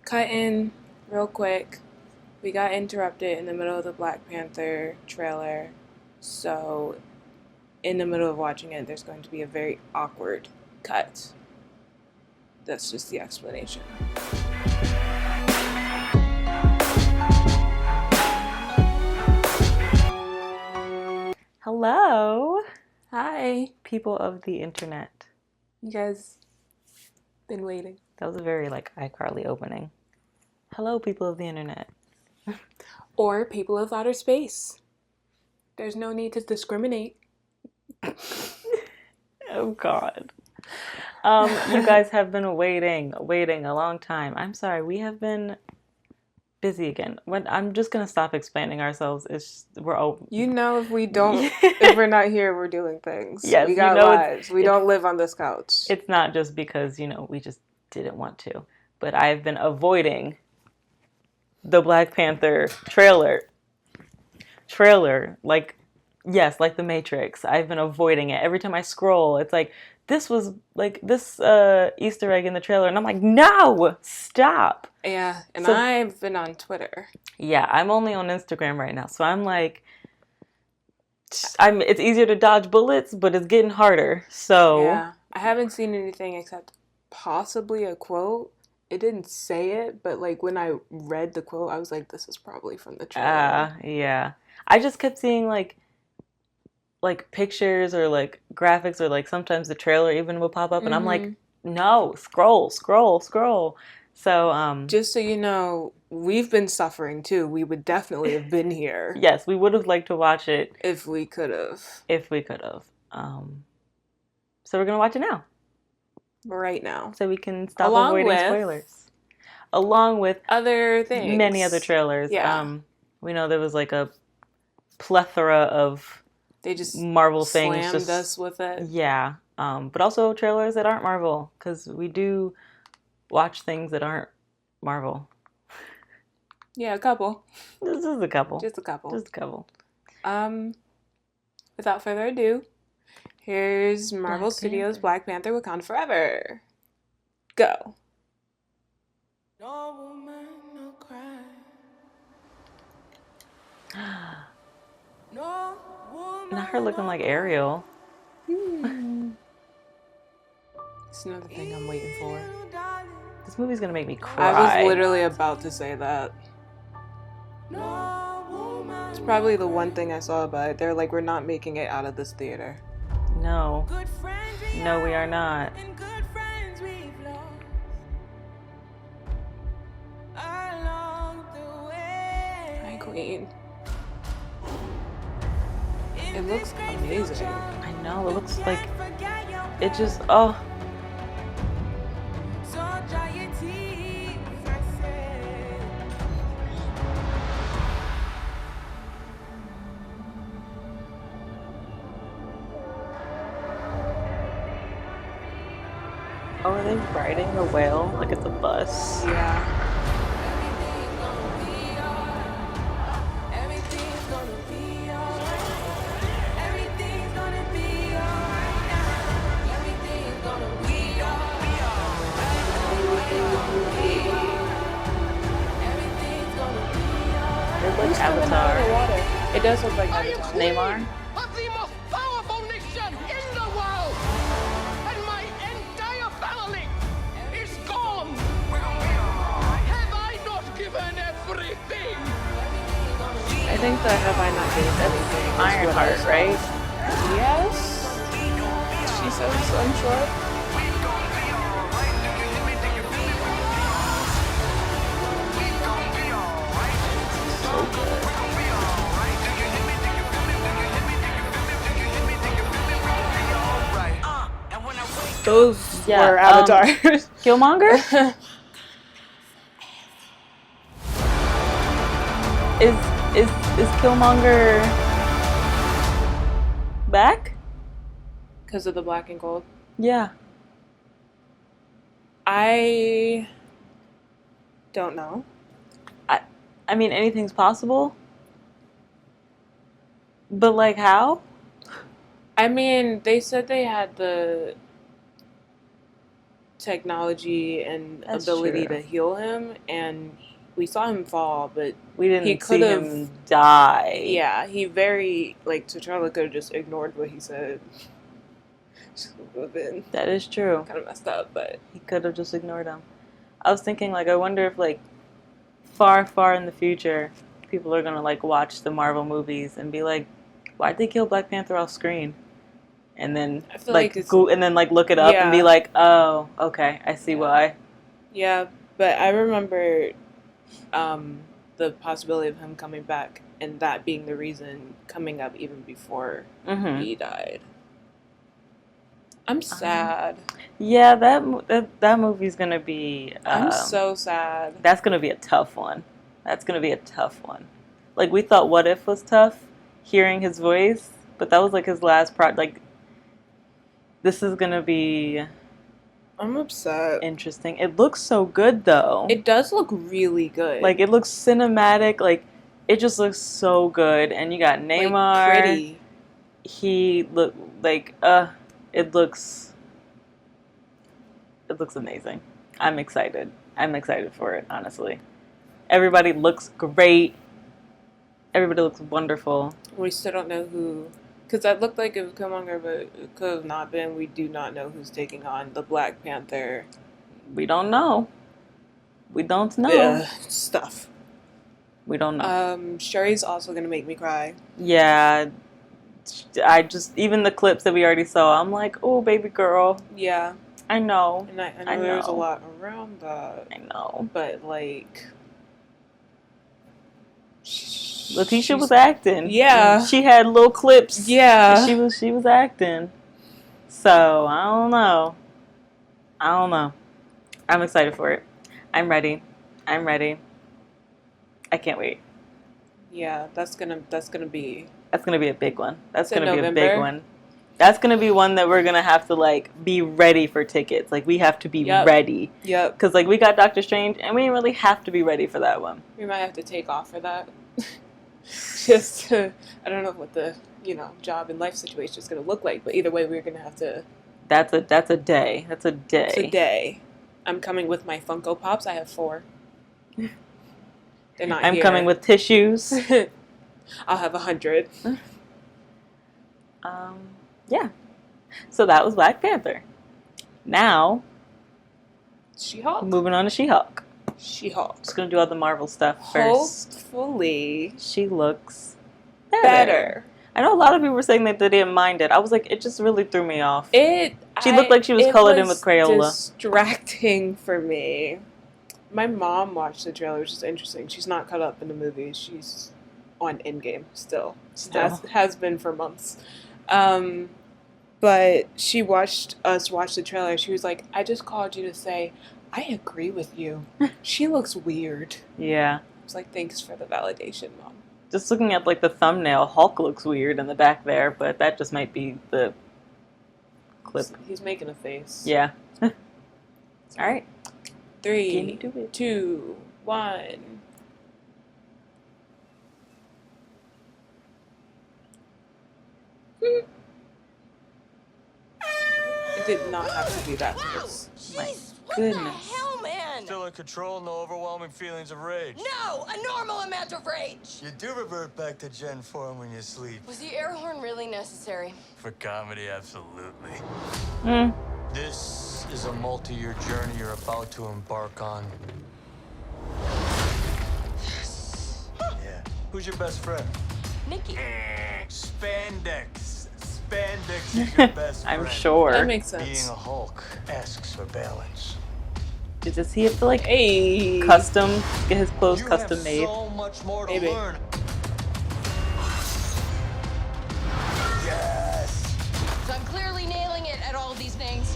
Cut in real quick. We got interrupted in the middle of the Black Panther trailer. So, in the middle of watching it, there's going to be a very awkward cut. That's just the explanation. Hello, Hi. people of the internet. You guys been waiting. That was a very iCarly opening. Hello, people of the internet. Or people of outer space. There's no need to discriminate. Oh God. You guys have been waiting a long time. I'm sorry, we have been busy again. I'm just gonna stop explaining ourselves. We're open. You know, if we're not here, we're doing things. Yes, we got lives. We don't live on this couch. It's not just because, we just didn't want to. But I've been avoiding the Black Panther trailer. Like the Matrix. I've been avoiding it. Every time I scroll, it's like, this was this Easter egg in the trailer. And I'm like, no, stop. Yeah, and so, I've been on Twitter. Yeah, I'm only on Instagram right now. So I'm like, it's easier to dodge bullets, but it's getting harder. So yeah, I haven't seen anything except possibly a quote. It didn't say it, but when I read the quote, I was like, this is probably from the trailer. Yeah. I just kept seeing pictures or graphics or sometimes the trailer even will pop up and I'm like, no, scroll. So just so you know, we've been suffering too. We would definitely have been here. Yes, we would have liked to watch it if we could have. So we're gonna watch it now. Right now. So we can stop avoiding spoilers. Along with other things. Many other trailers. Yeah. We know there was a plethora of they just Marvel things. Slammed us with it. Yeah. But also trailers that aren't Marvel, because we do watch things that aren't Marvel. Yeah, a couple. This is a couple. Just a couple. Without further ado, here's Marvel Studios' Black Panther Wakanda Forever. Go. No woman, no cry. No woman, not her looking like Ariel. It's another thing I'm waiting for. This movie's gonna make me cry. I was literally about to say that. It's probably the one thing I saw about it. They're like, we're not making it out of this theater. No. No, we are not. Hi, Queen. It looks amazing. I know, it looks like it just, oh. Oh, are they riding a whale like it's a bus? Yeah. It looks like Avatar. It does look like Avatar. Neymar? Of the most powerful nation in the world, and my entire family is gone. Have I not given everything? I think that have I not given everything? Ironheart, right? Yes. She says, I'm sure. Those were avatars. Killmonger? is Killmonger back? Because of the black and gold? Yeah. I don't know. I mean, anything's possible. But how? I mean, they said they had the technology and That's ability true. to heal him, and we saw him fall, but We he didn't see could've- him die. yeah, he very, like, T'Challa could have just ignored what he said. Just would have been That is true. kind of messed up, but He could have just ignored him. I was thinking, like, I wonder if, like, far in the future, people are gonna, like, watch the Marvel movies and be like, why'd they kill Black Panther off screen? And then, I feel like, like it's- go and then, like, look it up and be Yeah. like, oh, okay, I see Yeah. why. yeah, but I remember the possibility of him coming back and that being the reason coming up even before Mm-hmm. he died. I'm sad. Yeah, that movie's gonna be. I'm so sad. That's gonna be a tough one. That's gonna be a tough one. Like, we thought What If was tough, hearing his voice, but that was like his last project. Like, this is gonna be I'm upset. interesting. It looks so good though. It does look really good. Like, it looks cinematic. Like, it just looks so good. And you got Like, Neymar. pretty. He look like it looks amazing. I'm excited. I'm excited for it, honestly. Everybody looks great. Everybody looks wonderful. We still don't know who, because that looked like it was Killmonger, but it could have not been. We do not know who's taking on the Black Panther. We don't know. We don't know. Stuff. We don't know. Sherry's also gonna make me cry. Yeah. I just, even the clips that we already saw, I'm like, oh, baby girl. Yeah, I know. and I know, I there's a know. lot around that, I know. but like, Letitia was acting. Yeah. She had little clips. Yeah. She was acting. So, I don't know. I'm excited for it. I'm ready. I can't wait. Yeah, that's gonna be. That's gonna be a big one. That's Is it gonna be a November? big one. That's gonna be one that we're gonna have to, like, be ready for tickets. Like, we have to be Yep. ready. Yep. Because, like, we got Doctor Strange, and we didn't really have to be ready for that one. We might have to take off for that. Just to, I don't know what the job and life situation is gonna look like, but either way, we're gonna have to. That's a day. That's a day. Today, I'm coming with my Funko Pops. I have 4. They're not I'm here. coming with tissues. I'll have 100. Yeah. So that was Black Panther. Now, She-Hulk. moving on to She-Hulk. She-Hulk. Just gonna do all the Marvel stuff first. Hopefully She looks better. I know a lot of people were saying that they didn't mind it. I was like, it just really threw me off. She looked like she was it colored in with Crayola. Distracting for me. My mom watched the trailer, which is interesting. She's not caught up in the movie. She's on Endgame still. Has been for months. But she watched us watch the trailer. She was like, I just called you to say, I agree with you. She looks weird. Yeah. I was like, thanks for the validation, Mom. Just looking at, like, the thumbnail, Hulk looks weird in the back there, but that just might be the clip. He's making a face. Yeah. All right. 3, Get into it. 2, 1. It did not have to be that close. My What goodness. the hell, man? Still in control, no overwhelming feelings of rage. No, a normal amount of rage. You do revert back to Gen form when you sleep. Was the air horn really necessary? For comedy, absolutely. Mm. This is a multi-year journey you're about to embark on. Yeah. Who's your best friend? Nikki. Spandex. Spandex is your best friend. I'm sure. That makes Being sense. a Hulk asks for balance. Does he have to, like, Hey. custom, get his clothes You custom have made? so much more to Maybe. learn. Yes. So I'm clearly nailing it at all of these things.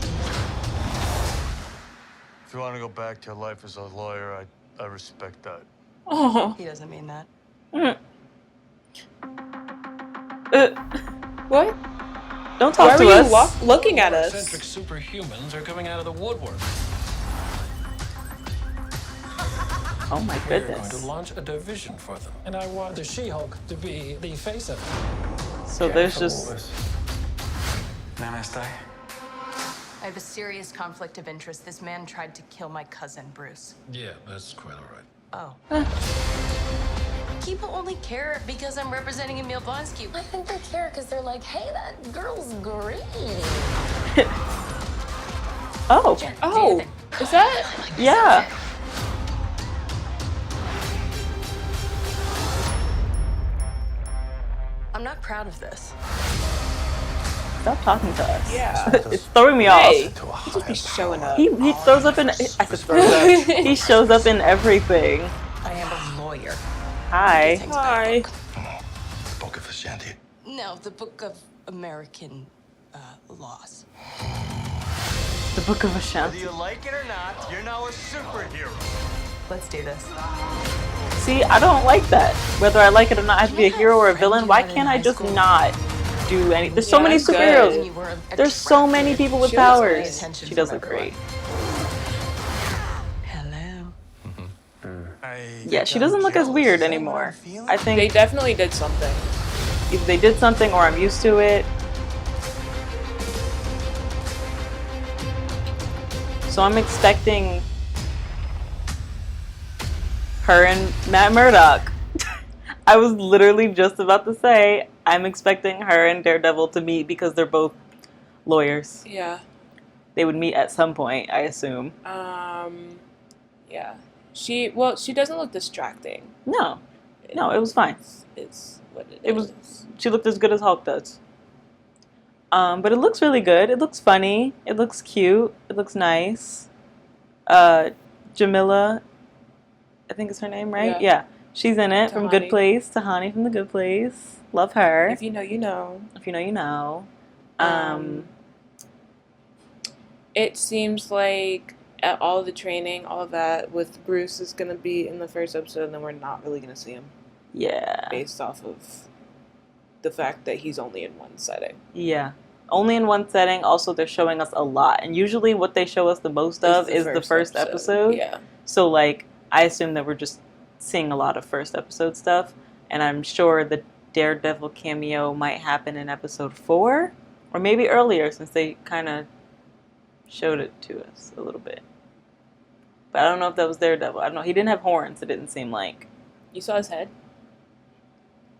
If you want to go back to your life as a lawyer, I respect that. Oh. He doesn't mean that. Mm. What? Don't Why talk were to you us. looking at More us? eccentric superhumans are coming out of the woodwork. Oh my We're going to goodness. launch a division for them. And I want the She-Hulk to be the face of it. So there's just, Nana está ahí. I have a serious conflict of interest. This man tried to kill my cousin, Bruce. Yeah, that's quite all right. Oh. People only care because I'm representing Emil Blonsky. I think they care because they're like, hey, that girl's great. Oh. Jen, do Oh, your thing. is that? Yeah. I'm not proud of this. Stop talking to us. Yeah. It's throwing me Hey, off. he just be showing up. He throws up in. I said throws up. He shows up in everything. I am a lawyer. Hi. Hi. The Book of Ashanti. No, the Book of American Laws. The Book of Whether Ashanti. you like it or not, you're now a superhero. Let's do this. See, I don't like that. Whether I like it or not, I have to be a hero or a villain. Why can't I just not do any? There's so Yeah, many that's good. superheroes. There's so many people with She looks powers. great. She does look great. Hello. Yeah, she doesn't look as weird anymore. I They think definitely did something. either they did something or I'm used to it. So I'm expecting her and Matt Murdock. I was literally just about to say I'm expecting her and Daredevil to meet because they're both lawyers. Yeah. They would meet at some point, I assume. Yeah. She doesn't look distracting. No, it was fine. It's what it It was- is. She looked as good as Hulk does. But it looks really good. It looks funny. It looks cute. It looks nice. Jamila, I think is her name, right? Yeah. She's in it from Good Tahani. Place. Tahani from The Good Place. Love her. If you know, you know. If you know, you know. It seems like all the training, all of that with Bruce is gonna be in the first episode, and then we're not really gonna see him Yeah. based off of the fact that he's only in one setting. Yeah. Only in one setting. Also, they're showing us a lot. And usually what they show us the most of is the first episode. Yeah. So, like, I assume that we're just seeing a lot of first episode stuff. And I'm sure the Daredevil cameo might happen in episode 4. Or maybe earlier, since they kind of showed it to us a little bit. But I don't know if that was Daredevil. I don't know. He didn't have horns, it didn't seem like. You saw his head?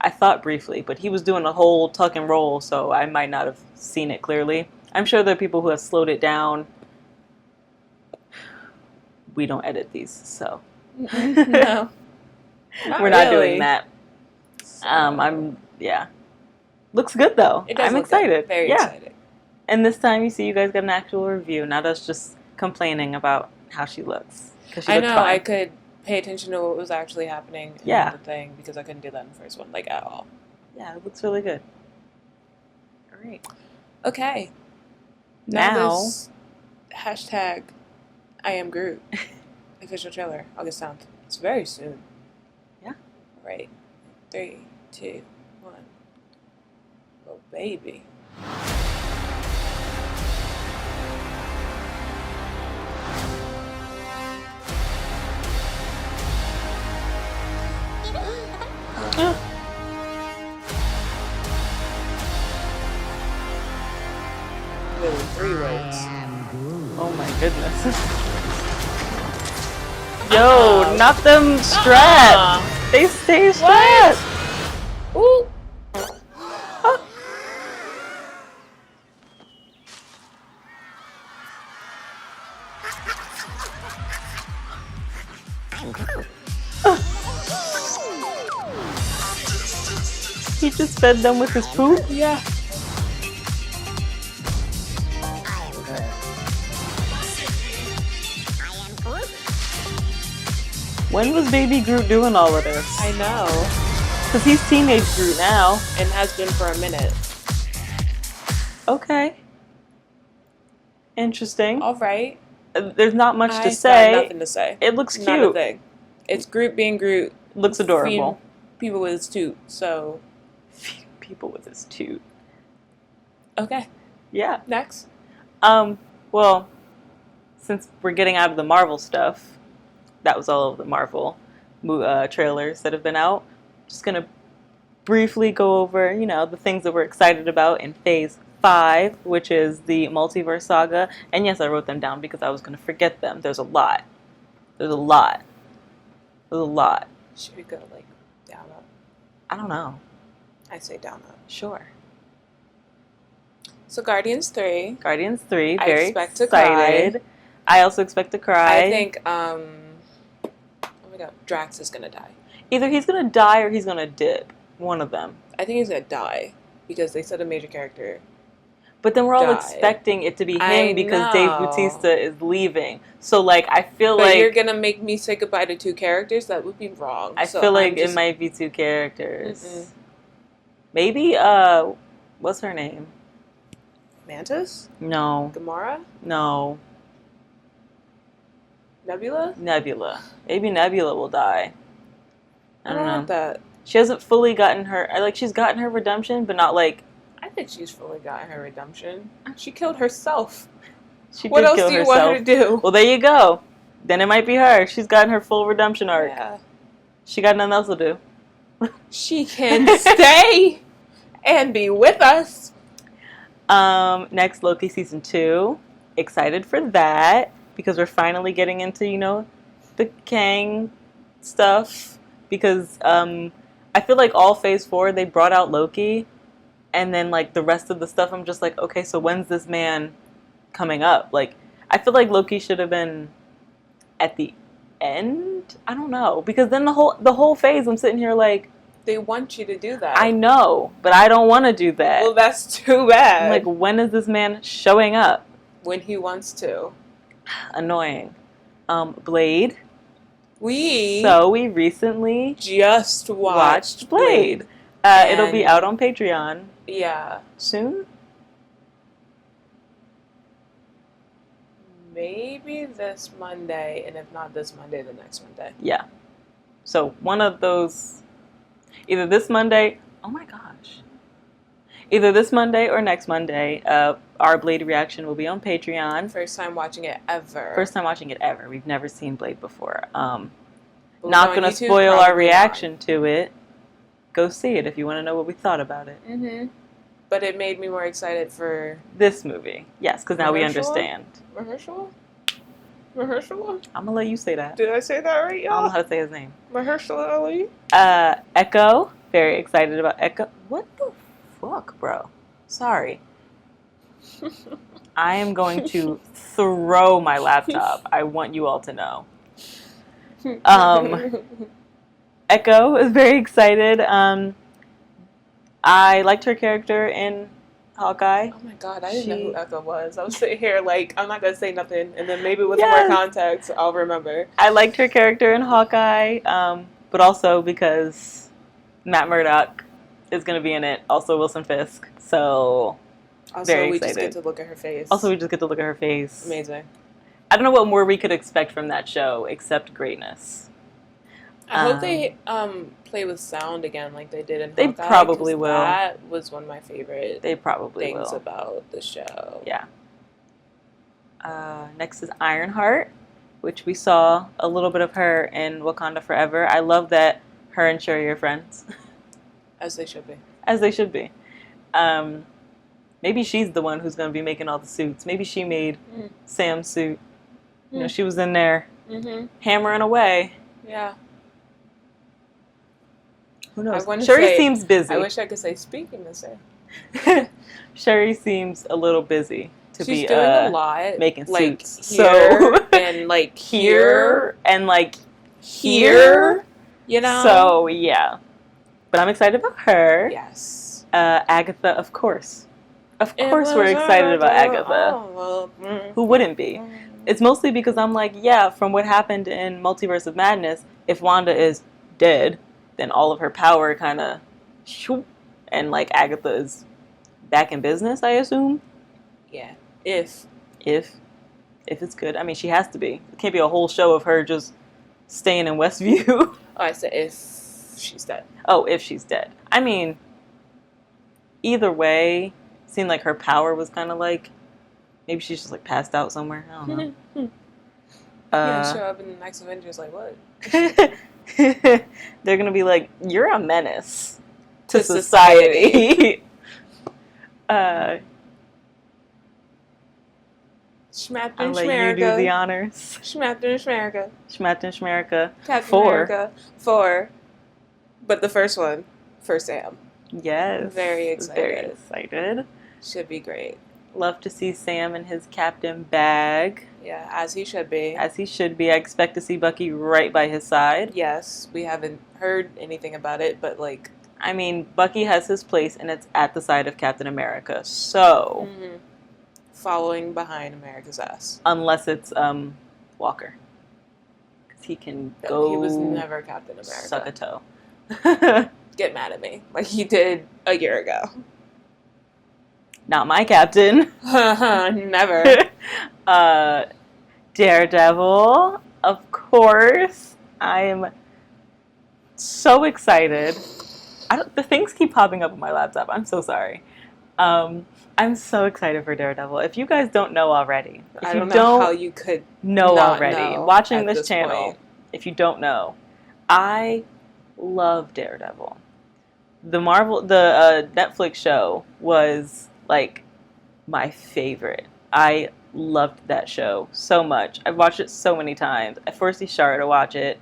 I thought briefly, but he was doing a whole tuck and roll, so I might not have seen it clearly. I'm sure there are people who have slowed it down. We don't edit these, so No. we're not really. doing that. Yeah. Looks good though. It does I'm look excited. Good. Very yeah. excited. And this time you see you guys got an actual review, not us just complaining about how she looks. 'Cause she I looked know. fine. I could pay attention to what was actually happening in Yeah. the thing because I couldn't do that in the first one, like at all. Yeah, it looks really good. All right. Okay. Now this hashtag I Am Groot official trailer, August 10th. It's very soon. Yeah. All right. 3, 2, 1. Oh, baby. Really, 3 words. oh my goodness. Yo, not them strapped. They stay strapped. Ooh. He just fed them with his poop. Yeah. When was Baby Groot doing all of this? I know. Because he's teenage Groot now. And has been for a minute. Okay. Interesting. All right. There's not much I to got say. nothing to say. It looks Not a cute. thing. It's Groot being Groot. Looks adorable. Feeding people with his toot. So, People with his toot. okay. Yeah. Next. Well, since we're getting out of the Marvel stuff, that was all of the Marvel trailers that have been out. Just gonna briefly go over, the things that we're excited about in Phase 5, which is the Multiverse Saga. And yes, I wrote them down because I was going to forget them. There's a lot. There's a lot. There's a lot. Should we go like down up? I don't know. I say down up. Sure. So Guardians 3. Guardians 3, I very expect to excited. cry. I also expect to cry. I think, oh my god, Drax is gonna die. Either he's going to die or he's going to dip. One of them. I think he's gonna die because they said a major character. But then we're all died. expecting it to be him I because Dave know. Bautista is leaving. So, like, I feel But like... you're gonna make me say goodbye to 2 characters? That would be wrong. I So feel like I'm just- it might be 2 characters. Mm-mm. Maybe, what's her name? Mantis? No. Gamora? No. Nebula? Nebula. Maybe Nebula will die. I don't know. want that. She hasn't fully gotten her... she's gotten her redemption, but not, like... I think she's fully gotten her redemption. She killed herself. She What did else kill do you herself. want her to do? Well, there you go. Then it might be her. She's gotten her full redemption arc. Yeah. She got nothing else to do. She can stay and be with us. Next, Loki Season 2. Excited for that. Because we're finally getting into, you know, the Kang stuff. Because I feel like all Phase 4, they brought out Loki. And then, like, the rest of the stuff, I'm just like, okay, so when's this man coming up? Like, I feel like Loki should have been at the end. I don't know. Because then the whole phase, I'm sitting here like... They want you to do that. I know, but I don't want to do that. Well, that's too bad. I'm like, when is this man showing up? When he wants to. Annoying. Blade. We recently just watched Blade. It'll be And- out on Patreon Yeah. soon. Maybe this Monday, and if not this Monday, the next Monday. Yeah. So one of those, either this Monday, oh my gosh. Either this Monday or next Monday, our Blade reaction will be on Patreon. First time watching it ever. First time watching it ever. We've never seen Blade before. But Not on going to YouTube, spoil our probably reaction to it. Go see it if you want to know what we thought about it. not. Mm-hmm. But it made me more excited for This movie. Yes, because now we Mahershala? understand. Mahershala? Mahershala? I'm going to let you say that. Did I say that right, I don't know y'all? how to say his name. Mahershala Ali? Echo. Very excited about Echo. What the fuck, bro? Sorry. I am going to throw my laptop. I want you all to know. Echo is very excited. I liked her character in Hawkeye. Oh my god, I didn't know She- who Echo was. I was sitting here like, I'm not going to say nothing, and then maybe with Yes. more context, I'll remember. I liked her character in Hawkeye, but also because Matt Murdock is going to be in it. Also Wilson Fisk. So, Also, Very we just excited. get to look at her face. also we just get to look at her face. Amazing. I don't know what more we could expect from that show except greatness. I hope they play with sound again like they did in They Hawkeye, probably 'cause will. That was one of my favorite They probably things will. about the show. Yeah. Next is Ironheart, which we saw a little bit of her in Wakanda Forever. I love that her and Shuri are friends, As they should be. as they should be. Maybe she's the one who's going to be making all the suits. Maybe she made Sam's suit. You know, she was in there Mm-hmm. hammering away. Yeah. Who knows? I wanna Shuri say- seems busy. I wish I could say speaking to say. Shuri seems a little busy to She's be doing a lot. making like, suits. Here So and like here and like here. You know? So yeah, but I'm excited about her. Yes. Agatha, of course. Of course, we're excited about Agatha. Oh, well, Who wouldn't be? It's mostly because I'm like, yeah, from what happened in Multiverse of Madness, if Wanda is dead, then all of her power kind of shoop, and like Agatha is back in business, I assume. yeah. If If it's good. I mean, she has to be. It can't be a whole show of her just staying in Westview. oh, I said if she's dead. Oh, if she's dead. I mean, either way, seemed like her power was kind of like, maybe she's just like passed out somewhere. I don't know. Yeah, show up in the next Avengers like what? They're gonna be like, you're a menace to To society. Schmatter I'll and let you do the Schmerica. honors. Schmatter and Schmerica. Schmatter and Schmerica. Captain 4. America 4. But the first one for Sam. Yes. Very excited. Very excited. Should be great. Love to see Sam in his captain bag. Yeah, as he should be. As he should be. I expect to see Bucky right by his side. Yes, we haven't heard anything about it, but like... I mean, Bucky has his place, and it's at the side of Captain America. So... Following behind America's ass. Unless it's Walker. Because he can go... He was never Captain America. Suck a toe. Get mad at me. Like he did a year ago. Not my captain. Never. Daredevil, of course. I'm so excited. The things keep popping up on my laptop. I'm so sorry. I'm so excited for Daredevil. If you guys don't know already, I don't know how you could know not already, know watching at this channel, point. if you don't know, I love Daredevil. The Netflix show was like my favorite. I loved that show so much. I've watched it so many times. I forced Ishara to watch it.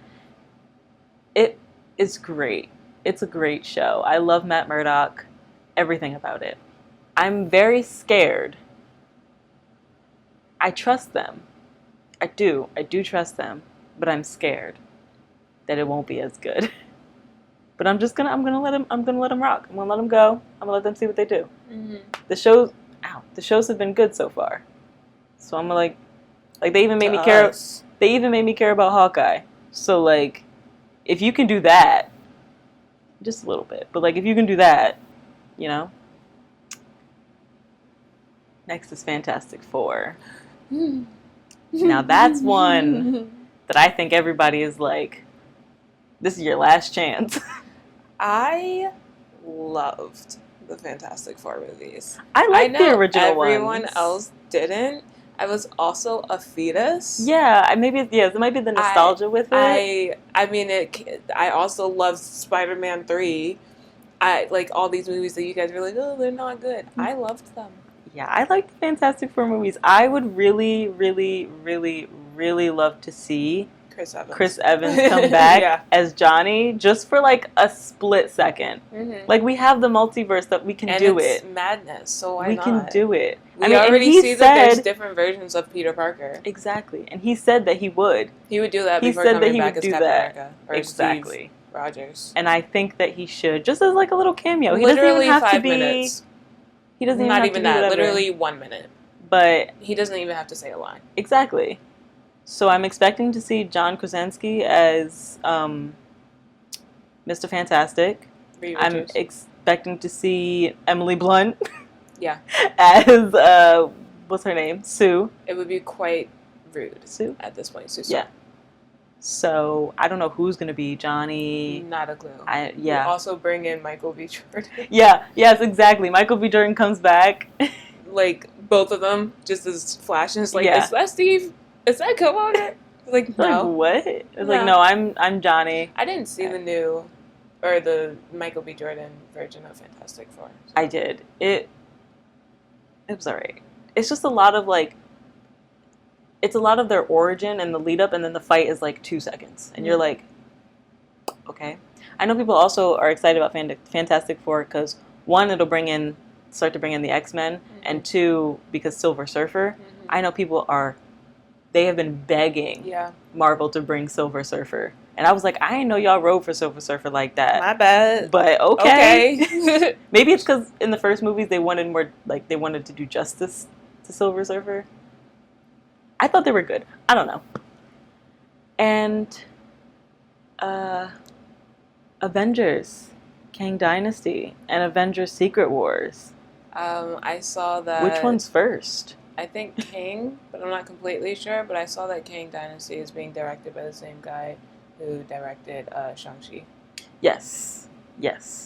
It is great. It's a great show. I love Matt Murdock. Everything about it. I'm very scared. I trust them. I do. I do trust them. But I'm scared that it won't be as good. But I'm gonna let them rock. I'm gonna let them go. I'm gonna let them see what they do. The shows have been good so far. So I'm like they even made me care. They even made me care about Hawkeye. So like, if you can do that, just a little bit. But like, if you can do that, you know. Next is Fantastic Four. Now that's one that I think everybody is like, this is your last chance. I loved the Fantastic Four movies. I like the original ones. Everyone else didn't. I was also a fetus. Yeah, it might be the nostalgia with it. I also loved Spider-Man 3. I like all these movies that you guys were like, oh, they're not good. I loved them. Yeah, I like the Fantastic Four movies. I would really, really, really, really love to see Chris Evans come back as Johnny, just for like a split second. Like, we have the multiverse that we can do it's it. Madness, so why we not? can do it. We already see that there's different versions of Peter Parker. Exactly, and he said that he would. He would do that before coming back as Captain America. Or exactly. Steve Rogers. And I think that he should, just as like a little cameo. He Literally doesn't even have 5 to be. minutes. He doesn't even not have even to be that. whatever. Literally 1 minute. But he doesn't even have to say a line. Exactly. So I'm expecting to see John Krasinski as Mr. Fantastic. I'm expecting to see Emily Blunt. Yeah. As what's her name? Sue. It would be quite rude. Sue at this point. Sue. Yeah. So I don't know who's gonna be Johnny. Not a clue. We also bring in Michael B. Jordan. Yeah. Yes. Exactly. Michael B. Jordan comes back. Like both of them, just as flashes. Like, is that Steve? Is that Killmonger? Like, no. Like, what? It's like, no, I'm Johnny. I didn't see the new, or the Michael B. Jordan version of Fantastic Four. So. I did. It was alright. It's just a lot of like, it's a lot of their origin and the lead up, and then the fight is like 2 seconds, and you're like, okay. I know people also are excited about Fantastic Four because one, it'll start to bring in the X-Men, and two, because Silver Surfer. I know people they have been begging Marvel to bring Silver Surfer. And I was like, I didn't know y'all wrote for Silver Surfer like that. My bad. But okay. Maybe it's because in the first movies they wanted to do justice to Silver Surfer. I thought they were good. I don't know. And Avengers, Kang Dynasty, and Avengers Secret Wars. I saw that. Which one's first? I think Kang, but I'm not completely sure. But I saw that Kang Dynasty is being directed by the same guy who directed Shang-Chi. Yes.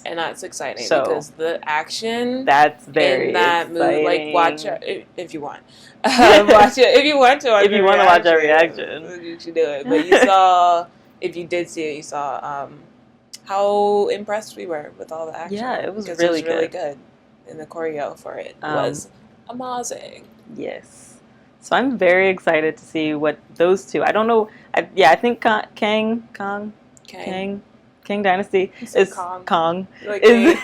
And that's exciting So because the action that's very in that exciting. movie, like watch it if you want. Watch it if you want to. If you want to watch our reaction, you should do it. But you saw, if you did see it, you saw how impressed we were with all the action. Yeah, it was because really good. And the choreo for it was amazing. Yes. So I'm very excited to see what those two. I don't know. I think Kang Dynasty is Kong Like is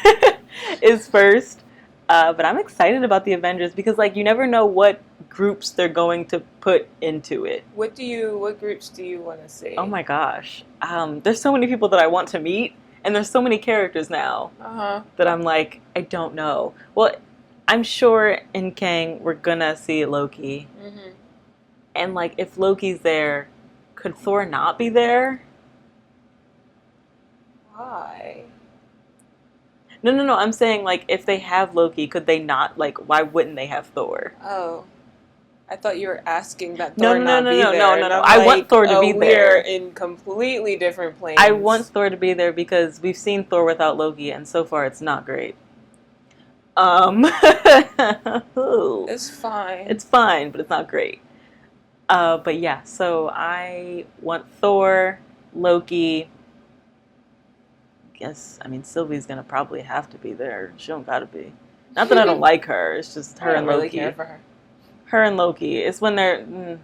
is first. But I'm excited about the Avengers because like you never know what groups they're going to put into it. What groups do you want to see? Oh my gosh. There's so many people that I want to meet, and there's so many characters now that I'm like, I don't know. Well, I'm sure in Kang we're gonna see Loki. Mm-hmm. And like if Loki's there, could Thor not be there? Why? No. I'm saying like if they have Loki, could they not like why wouldn't they have Thor? Oh. I thought you were asking that No, Thor no, not no, be no, there. no, And no, no. I'm I want Thor to be We're there. in completely different planes. I want Thor to be there because we've seen Thor without Loki, and so far it's not great. It's fine. It's fine, but it's not great. But yeah, so I want Thor, Loki. I mean, Sylvie's gonna probably have to be there. She don't gotta be. Not that I don't like her. It's just her and Loki. I don't really care for her. Her and Loki. It's when they're I don't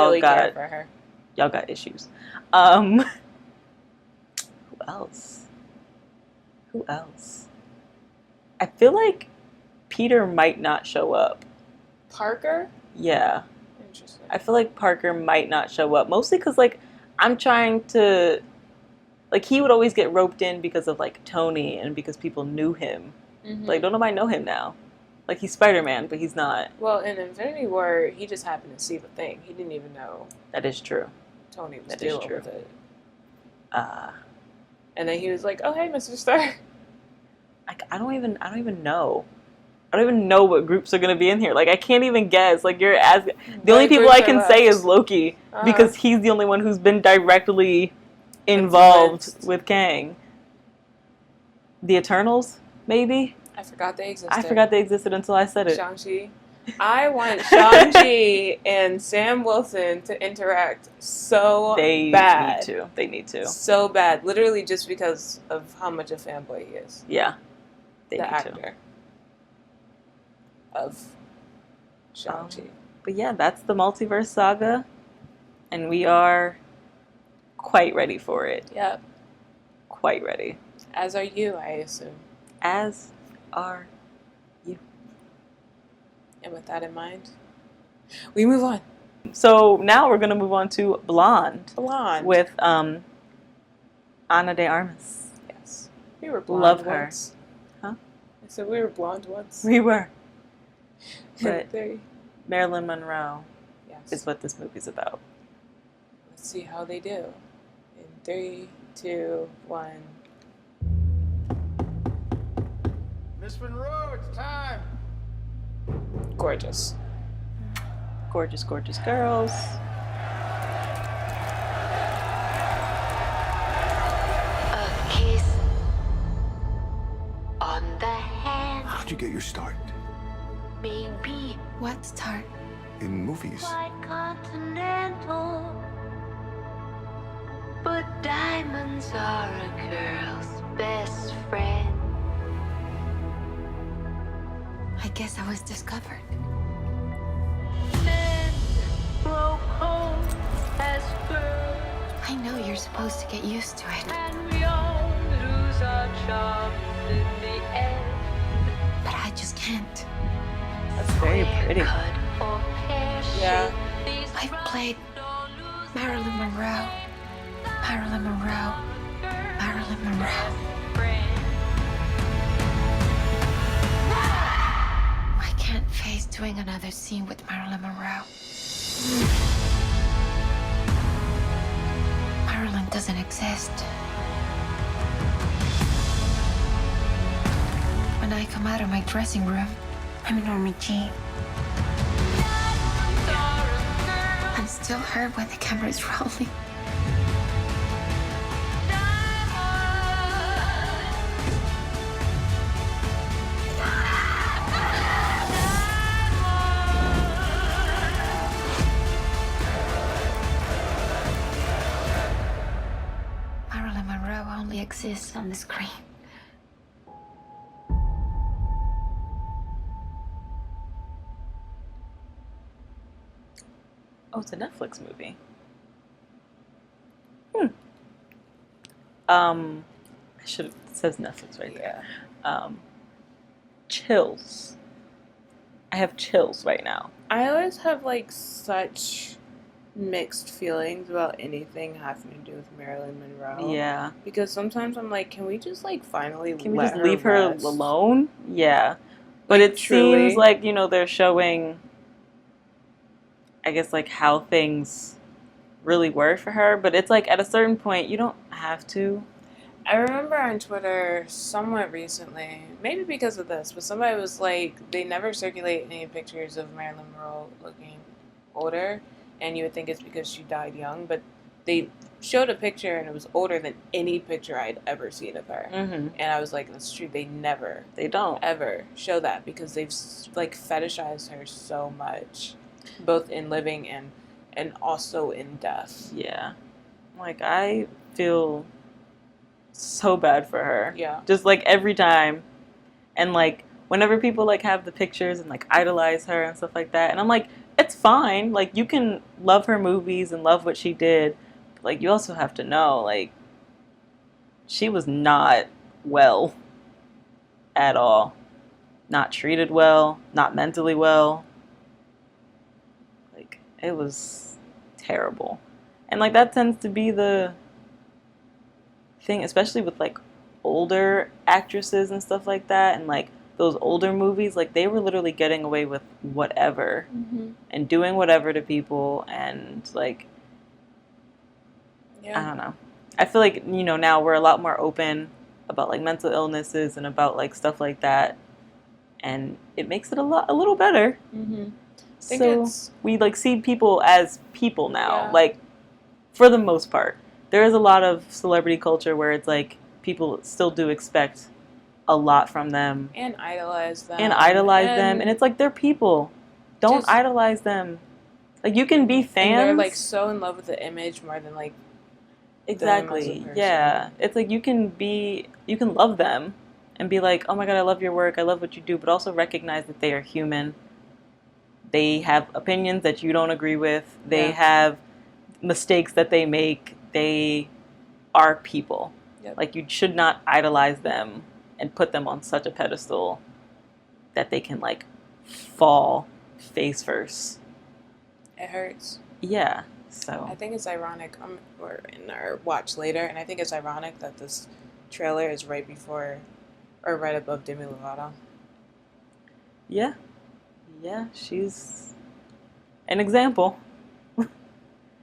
really care for her. Y'all got issues. Who else? I feel like Peter might not show up. Parker? Yeah. Interesting. I feel like Parker might not show up. Mostly because, like, I'm trying to... Like, he would always get roped in because of, like, Tony and because people knew him. Mm-hmm. Like, don't nobody know him now. Like, he's Spider-Man, but he's not. Well, in Infinity War, he just happened to see the thing. He didn't even know That is true. Tony was That is dealing true. with it. And then he was like, "Oh, hey, Mr. Stark." I don't even know. I don't even know what groups are gonna be in here. Like I can't even guess. Like the only people I can say is Loki because he's the only one who's been directly involved with Kang. The Eternals, maybe. I forgot they existed. I forgot they existed until I said it. Shang-Chi. I want Shang-Chi and Sam Wilson to interact so bad. They need to. So bad. Literally just because of how much a fanboy he is. Yeah. The actor of Shang-Chi. But yeah, that's the multiverse saga. And we are quite ready for it. Yep. Quite ready. As are you, I assume. As are you. And with that in mind, we move on. So now we're going to move on to Blonde. Blonde. With Ana de Armas. Yes. We were blonde Love her. once. Huh? I said we were blonde once. We were. But Marilyn Monroe yes. is what this movie's about. Let's see how they do. In 3, 2, 1. Miss Monroe, it's time. Gorgeous. Gorgeous, gorgeous girls. A kiss on the hand. How'd you get your start? Maybe. What start? In movies. Quite continental. But diamonds are a girl's best friend. I guess I was discovered. Men broke home as birds. I know you're supposed to get used to it, And we all lose our charms in the end. but I just can't. That's very pretty. Yeah. I've played Marilyn Monroe. Marilyn Monroe. Marilyn Monroe. I can't face doing another scene with Marilyn Monroe. Marilyn doesn't exist. When I come out of my dressing room, I'm Norma Jean. I'm still her when the camera's rolling. Marilyn Monroe only exists on the screen. Oh, it's a Netflix movie. I should. It says Netflix right there. Chills. I have chills right now. I always have like such mixed feelings about anything having to do with Marilyn Monroe. Yeah. Because sometimes I'm like, can we just like finally Can we let just her leave her rest? alone? Yeah. But Like, it truly. seems like, you know, they're showing, I guess, like how things really were for her. But it's like at a certain point, you don't have to. I remember on Twitter somewhat recently, maybe because of this, but somebody was like, they never circulate any pictures of Marilyn Monroe looking older, and you would think it's because she died young, but they showed a picture and it was older than any picture I'd ever seen of her. Mm-hmm. And I was like, that's true, they don't ever show that because they've like fetishized her so much, both in living and also in death. Yeah. Like, I feel so bad for her. Yeah. Just like every time. And like whenever people like have the pictures and like idolize her and stuff like that, and I'm like, it's fine. Like, you can love her movies and love what she did. But like, you also have to know, like, she was not well at all. Not treated well, not mentally well. Like, it was terrible. And like that tends to be the thing, especially with like older actresses and stuff like that, and like those older movies, like they were literally getting away with whatever and doing whatever to people, and like I don't know. I feel like, you know, now we're a lot more open about like mental illnesses and about like stuff like that, and it makes it a little better. So we like see people as people now, like for the most part. There is a lot of celebrity culture where it's like people still do expect a lot from them. And idolize them. And it's like, they're people. Don't idolize them. Like, you can be fans. And they're like so in love with the image more than like exactly. Yeah. It's like you can love them and be like, oh my God, I love your work. I love what you do. But also recognize that they are human. They have opinions that you don't agree with. They have mistakes that they make. They are people. Like, you should not idolize them and put them on such a pedestal that they can like fall face first. It hurts. Yeah. So I think it's ironic. We're in our watch later, and I think it's ironic that this trailer is right before or right above Demi Lovato. Yeah. Yeah, she's an example.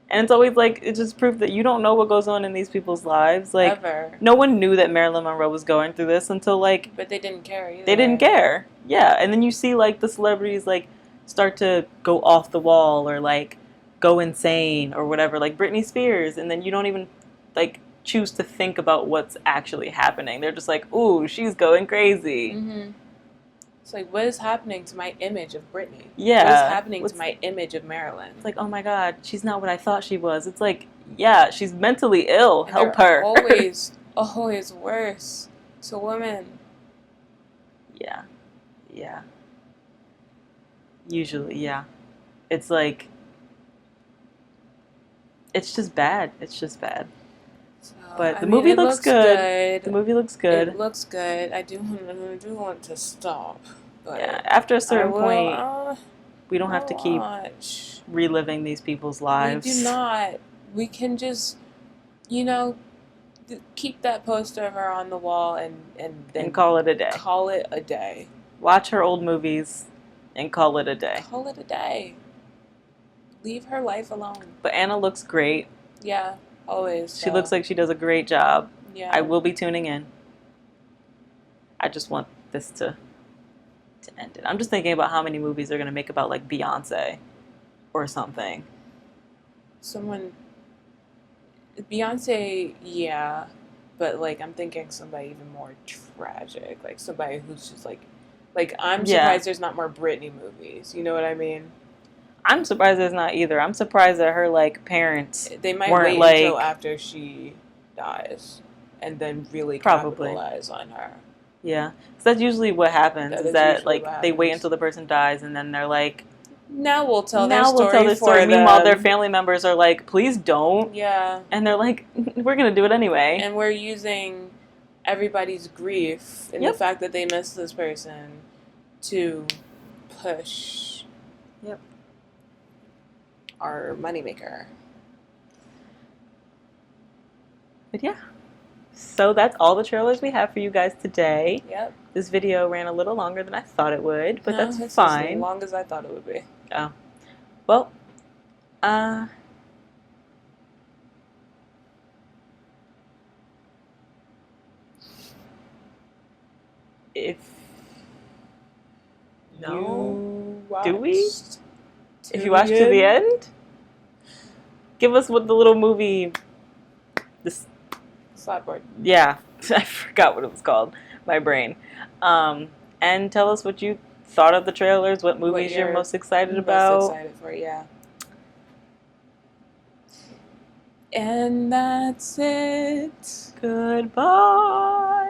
And it's always like, it's just proof that you don't know what goes on in these people's lives. Like, ever. No one knew that Marilyn Monroe was going through this until like... But they didn't care either. They didn't care. Yeah, and then you see like the celebrities like start to go off the wall or like go insane or whatever, like Britney Spears, and then you don't even like choose to think about what's actually happening. They're just like, ooh, she's going crazy. It's like, what is happening to my image of Britney? Yeah. What is happening to my image of Marilyn? It's like, oh my God, she's not what I thought she was. It's like, yeah, she's mentally ill. And help they're her. always worse to women. Yeah. Yeah. Usually, yeah. It's like, it's just bad. It's just bad. So, but the movie looks good. The movie looks good. It looks good. I do want to stop. But yeah, after a certain point, we don't have to keep reliving these people's lives. We do not. We can just, keep that poster of her on the wall and then call it a day. Call it a day. Watch her old movies and call it a day. Call it a day. Leave her life alone. But Anna looks great. Yeah, always. She looks like she does a great job. Yeah. I will be tuning in. I just want this to end it. I'm just thinking about how many movies they're going to make about like Beyonce or something. Beyonce, yeah, but like I'm thinking somebody even more tragic, like somebody who's just like I'm surprised there's not more Britney movies. You know what I mean? I'm surprised there's not either. I'm surprised that her like parents they might weren't wait until after she dies and then really capitalize on her. Yeah, so that's usually what happens. Is that like they wait until the person dies and then they're like, Now we'll tell now their we'll story tell the for story. them. Meanwhile, their family members are like, please don't. Yeah. And they're like, we're going to do it anyway. And we're using everybody's grief and the fact that they miss this person to push our moneymaker. But yeah. So that's all the trailers we have for you guys today. Yep. This video ran a little longer than I thought it would, but No, that's it's fine. as long as I thought it would be. Oh. Well, if do we? If you watch to the end, give us what the little movie. This Slapboard. Yeah, I forgot what it was called. My brain. And tell us what you thought of the trailers. What movies you're most excited about. Most excited for, yeah. And that's it. Goodbye.